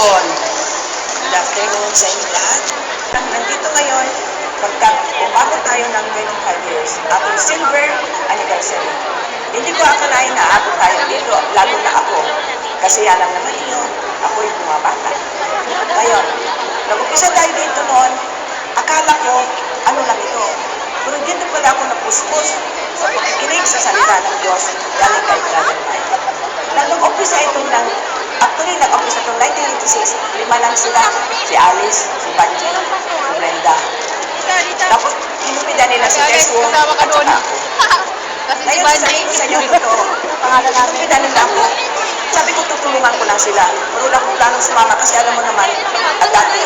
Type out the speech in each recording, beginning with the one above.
hapon. Good afternoon sa inyo lahat. Nandito ngayon, umabot tayo ng 25 years. Ating silver anniversary. Hindi ko akalain na aabot tayo dito, lalo na ako. Kasi alam naman niyo, ako yung bumabata. Ngayon, nag-upisa tayo dito noon, akala ko, ano lang ito. Pero dito pala ako napuspos sa pakikinig sa salita ng Diyos galing kay Brother Mike. Nag-umpisa itong actually nag-umpisa itong 1986, 5 lang sila, si Alice, si Banji, si Brenda. Tapos, inumida nila si Jeswo at saka ako. Ngayon, sasabihin ko sa inyo ito, inumida nila ako. Sabi ko, tutulungan ko lang sila. Pero wala kong planong sumama kasi alam mo naman, at dati,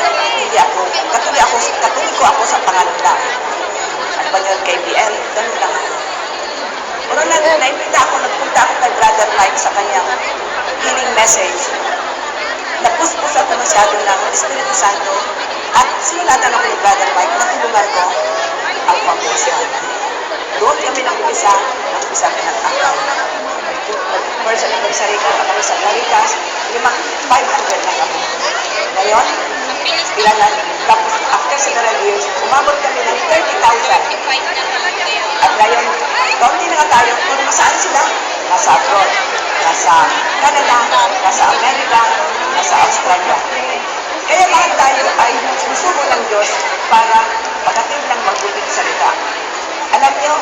hindi ako, katuliko ako sa pangalala. Ano ba yun, KBL? Ganun lang ako. Pero nagpunta ako kay Brother Mike sa kanyang healing message. Napuspos ako masyado ng Espiritu Santo at sinulatan ako ni Brother Mike na tulungan ko ang foundation. Doon kami nag-umpisa pinag-akaw. First, nagsarika na kami sa Caritas, 500 na kami. Ngayon, ilan na, tapos after several years, umabot kami ng 30,000. At ngayon, kaunti na nga tayo, kung nasaan sila? Nasa abroad, nasa Canada, nasa Amerika, nasa Australia. Kaya lahat tayo ay susubo ng Diyos para pagdating ng mabuting salita. Alam niyo,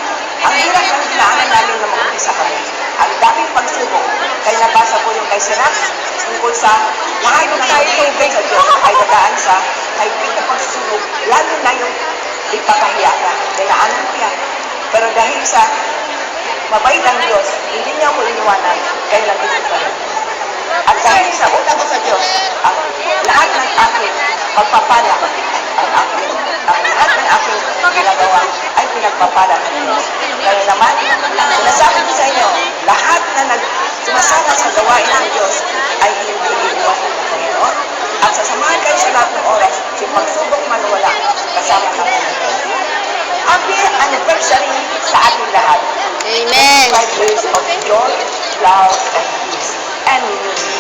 ang hirap ng dinaanan namin na mag-umpisa kami. Ang daming pagsubok. Kaya nabasa ko yung kay Sirach tungkol sa lahat ng tubig sa Diyos ay dadaan sa higpit na pagsubok, lalo na yung ipakahiya ka. Dinaanan ko yan. Pero dahil sa mabait ang Diyos, hindi niya ako iniwanan, kaya nandito pa rin. At dahil sa utang ko sa Diyos, ang lahat ng aking pagpapala, ang lahat ng aking ginagawa ay pinagpapala ng Diyos. Kaya naman, sinasabi ko sa inyo, lahat na sumasama sa gawain ng Diyos ay hindi iiwan ng Panginoon. At sasamahan kayo sa lahat ng oras, si pagsubok man wala, kasama ka ng Diyos. Happy anniversary sa ating lahat. Amen. 5 years of joy, love, and peace. And we will be